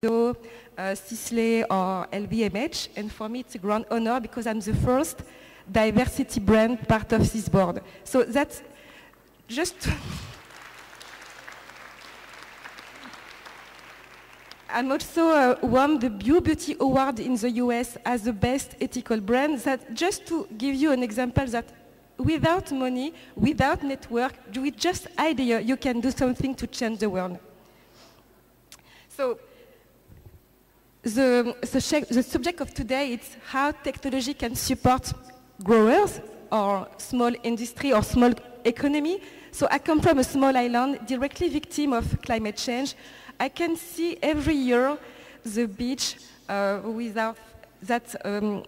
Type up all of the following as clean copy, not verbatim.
Sisley or LVMH, and for me it's a grand honor because I'm the first diversity brand part of this board. So that's just... I'm also won the Beauty Award in the US as the best ethical brand. That just to give you an example that without money, without network, with just idea, you can do something to change the world. So the subject of today is how technology can support growers or small industry or small economy. So I come from a small island directly victim of climate change. I can see every year the beach without that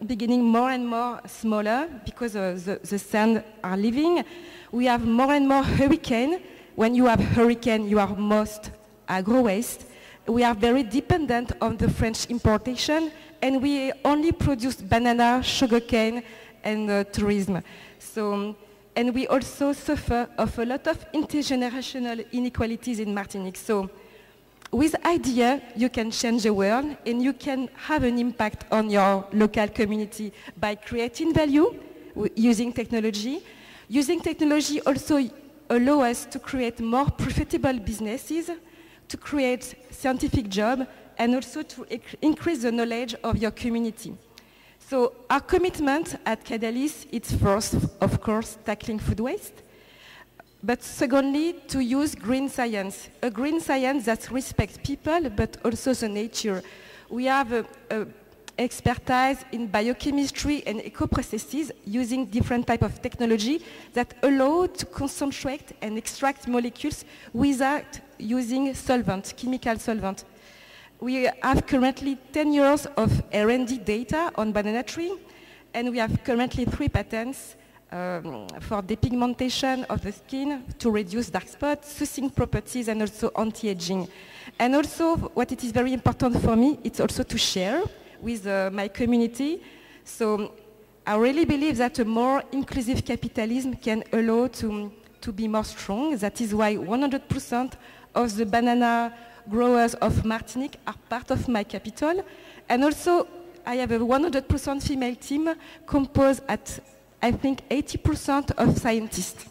beginning more and more smaller because the sand are leaving. We have more and more hurricane. When you have hurricane, you are most agro waste. We are very dependent on the French importation, and we only produce banana, sugarcane, and tourism. So, and we also suffer of a lot of intergenerational inequalities in Martinique. So, with idea, you can change the world, and you can have an impact on your local community by creating value using technology. Using technology also allows us to create more profitable businesses, to create scientific jobs, and also to increase the knowledge of your community. So our commitment at Cadalis is first, of course, tackling food waste, but secondly, to use green science, a green science that respects people, but also the nature. We have expertise in biochemistry and eco-processes using different types of technology that allow to concentrate and extract molecules without using solvent, chemical solvent. We have currently 10 years of R&D data on banana tree, and we have currently 3 patents for depigmentation of the skin to reduce dark spots, soothing properties, and also anti-aging. And also, what it is very important for me, it's also to share with my community. So I really believe that a more inclusive capitalism can allow to be more strong. That is why 100% of the banana growers of Martinique are part of my capital. And also, I have a 100% female team composed at, I think, 80% of scientists.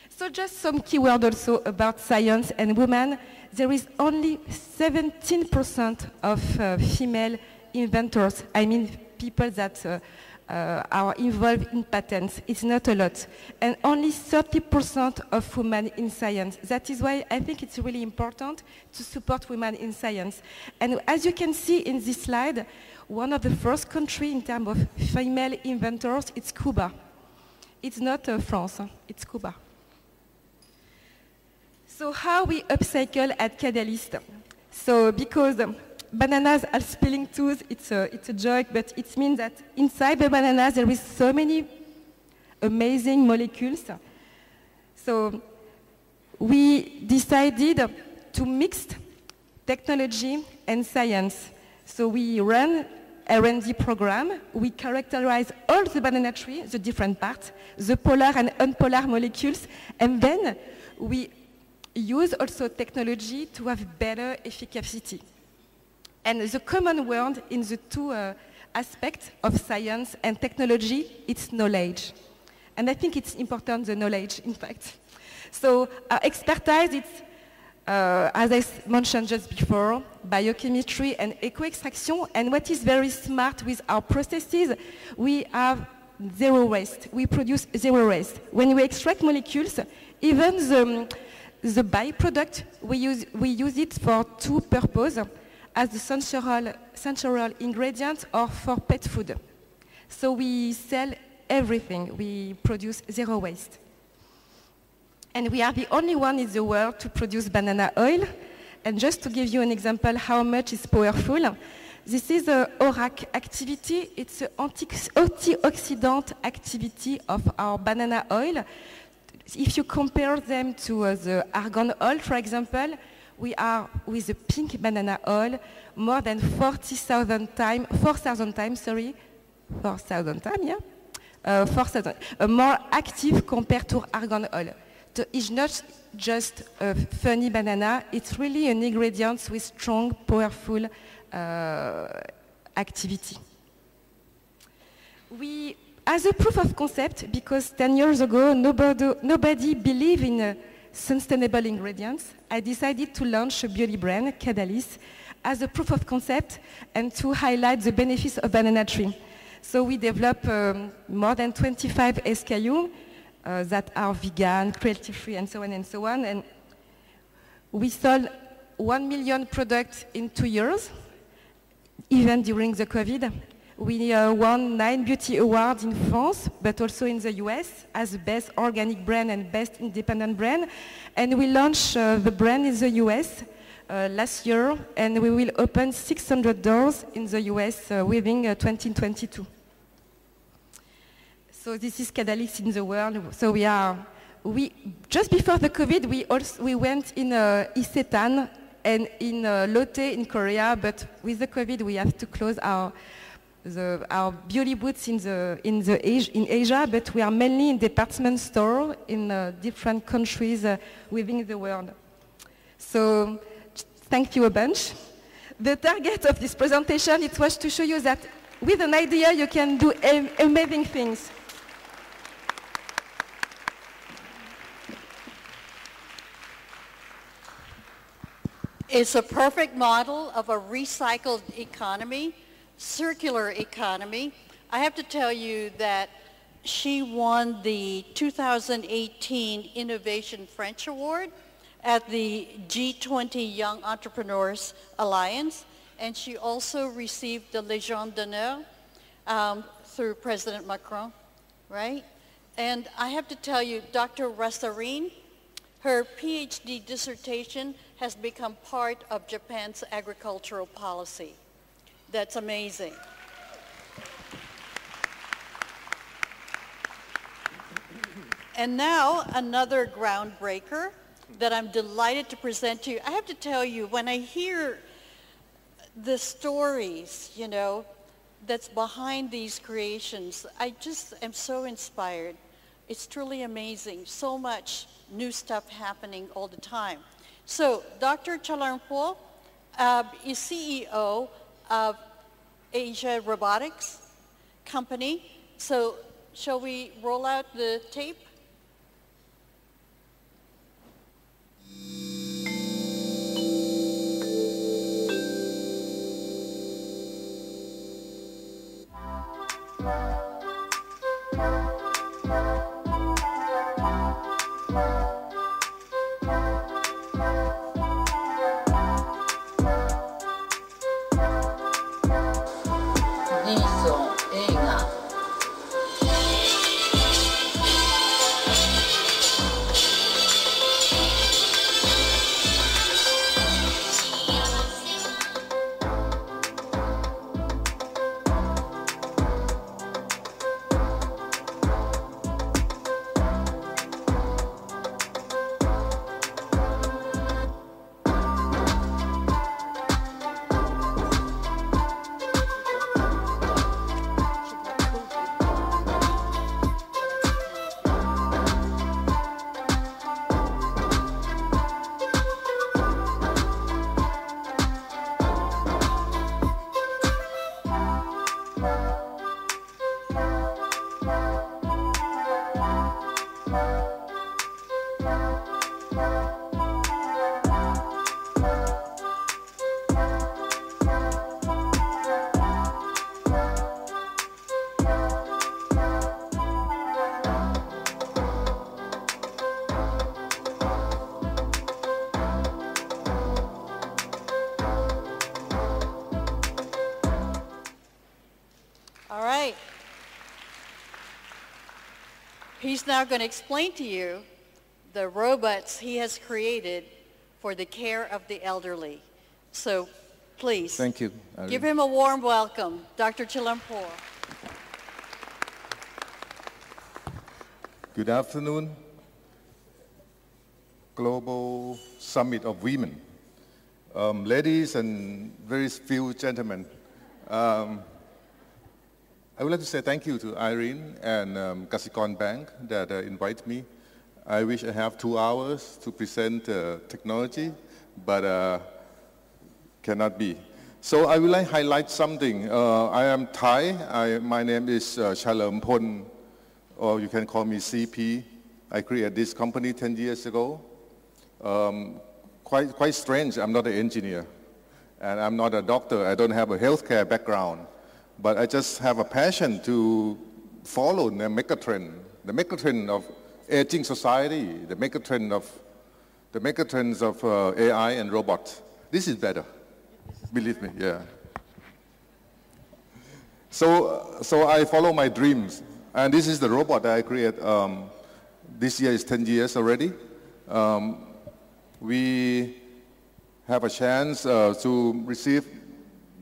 So just some keywords also about science and women. There is only 17% of female inventors. I mean, people that are involved in patents. It's not a lot. And only 30% of women in science. That is why I think it's really important to support women in science. And as you can see in this slide, one of the first countries in terms of female inventors, it's Cuba. It's not France, it's Cuba. So how we upcycle at Cadalis? So because bananas are spilling tools, it's a joke, but it means that inside the bananas there is so many amazing molecules. So we decided to mix technology and science. So we run R&D program. We characterize all the banana tree, the different parts, the polar and unpolar molecules, and then we use also technology to have better efficacy. And the common word in the two aspects of science and technology, it's knowledge. And I think it's important, the knowledge, in fact. So our expertise, it's, as I mentioned just before, biochemistry and eco-extraction. And what is very smart with our processes, we have zero waste. We produce zero waste. When we extract molecules, even the byproduct, we use it for 2 purposes, as the sensual ingredient or for pet food. So we sell everything. We produce zero waste. And we are the only one in the world to produce banana oil. And just to give you an example how much is powerful, this is the ORAC activity. It's an antioxidant activity of our banana oil. If you compare them to the argan oil, for example, we are, with the pink banana oil, more than 4,000 times, more active compared to argan oil. It's not just a funny banana, it's really an ingredient with strong, powerful activity. As a proof of concept, because 10 years ago nobody believed in sustainable ingredients, I decided to launch a beauty brand, Cadalis, as a proof of concept and to highlight the benefits of banana tree. So we developed more than 25 SKU that are vegan, cruelty-free, and so on and so on. And we sold 1 million products in 2 years, even during the COVID. We won 9 beauty awards in France, but also in the US as best organic brand and best independent brand. And we launched the brand in the US last year, and we will open 600 doors in the US within 2022. So this is Cadalis in the world. So just before the COVID, we went in Isetan and in Lotte in Korea, but with the COVID, we have to close our beauty booths in Asia, but we are mainly in department store in different countries within the world. So thank you a bunch. The target of this presentation, it was to show you that with an idea you can do amazing things. It's a perfect model of a recycled economy, circular economy. I have to tell you that she won the 2018 Innovation French Award at the G20 Young Entrepreneurs Alliance, and she also received the Légion d'honneur through President Macron, right? And I have to tell you, Dr. Rasarine, her PhD dissertation has become part of Japan's agricultural policy. That's amazing. And now another groundbreaker that I'm delighted to present to you. I have to tell you, when I hear the stories, you know, that's behind these creations, I just am so inspired. It's truly amazing. So much new stuff happening all the time. So Dr. Chalarmpo is CEO of Asia Robotics Company. So shall we roll out the tape? He's now going to explain to you the robots he has created for the care of the elderly. So please, thank you, give him a warm welcome, Dr. Chalarmpo. Good afternoon, Global Summit of Women. Ladies and very few gentlemen, I would like to say thank you to Irene and Kasikon Bank that invite me I wish I have 2 hours to present technology, but cannot be. So I would like to highlight something. I am Thai. My name is Chalerm Phon, or you can call me CP. I created this company 10 years ago. Quite strange. I'm not an engineer, and I'm not a doctor. I don't have a healthcare background, but I just have a passion to follow the megatrend of aging society, the megatrends of AI and robots. This is better, believe me. Yeah. So I follow my dreams, and this is the robot that I created. This year is 10 years already. We have a chance to receive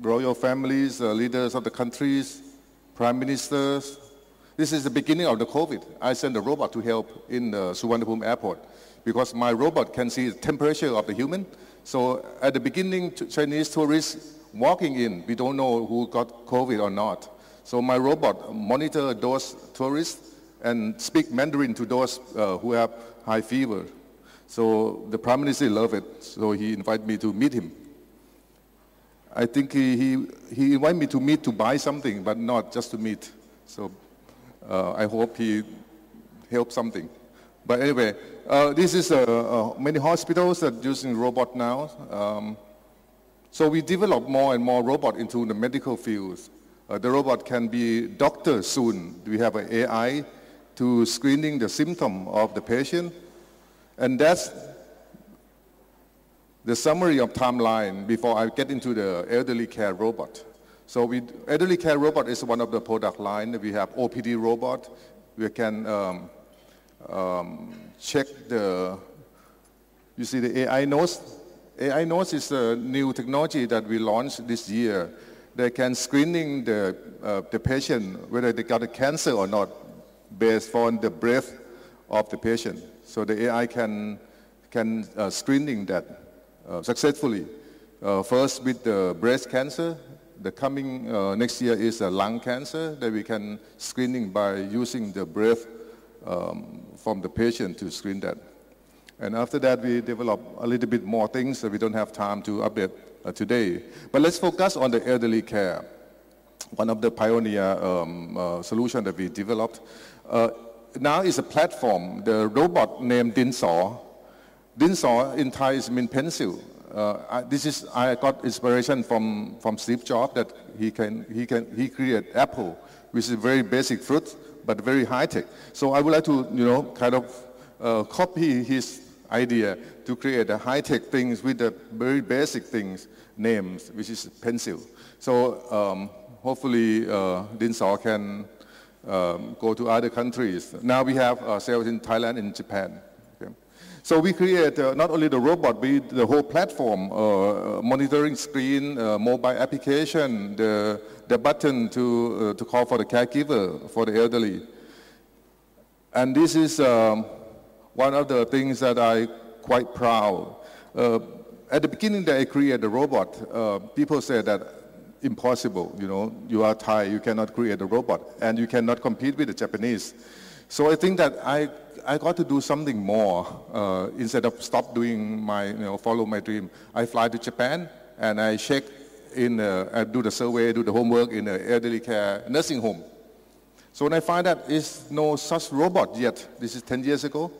royal families, leaders of the countries, prime ministers. This is the beginning of the COVID. I sent a robot to help in the Suvarnabhumi airport because my robot can see the temperature of the human. So at the beginning, Chinese tourists walking in, we don't know who got COVID or not. So my robot monitor those tourists and speak Mandarin to those who have high fever. So the Prime Minister loved it, so he invited me to meet him. I think he invited me to meet to buy something, but not just to meet. So I hope he helped something. But anyway, this is many hospitals that are using robot now. So we develop more and more robot into the medical fields. The robot can be doctor soon. We have an AI to screening the symptom of the patient. And that's the summary of timeline before I get into the elderly care robot. So elderly care robot is one of the product line. We have OPD robot. We can check you see the AI nose. AI nose is a new technology that we launched this year. They can screening the patient whether they got a cancer or not based on the breath of the patient. So the AI can screening that successfully. First with the breast cancer, the coming next year is a lung cancer that we can screening by using the breath from the patient to screen that. And after that, we develop a little bit more things that we don't have time to update today. But let's focus on the elderly care. One of the pioneer solution that we developed. Now is a platform, the robot named Dinsaw. Dinsaw in Thai means pencil. I got inspiration from Steve Jobs that he created Apple, which is a very basic fruit, but very high tech. So I would like to, kind of copy his idea to create a high tech things with the very basic things, names, which is pencil. So hopefully Dinsaw can go to other countries. Now we have sales in Thailand and Japan. Okay. So we create not only the robot, but the whole platform, monitoring screen, mobile application, the button to call for the caregiver for the elderly. And this is one of the things that I'm quite proud. At the beginning that I created the robot, people said that impossible, you are Thai, you cannot create a robot, and you cannot compete with the Japanese. So I think that I got to do something more instead of stop doing my, follow my dream. I fly to Japan and I check I do the survey, do the homework in the elderly care nursing home. So when I find that there's no such robot yet, this is 10 years ago,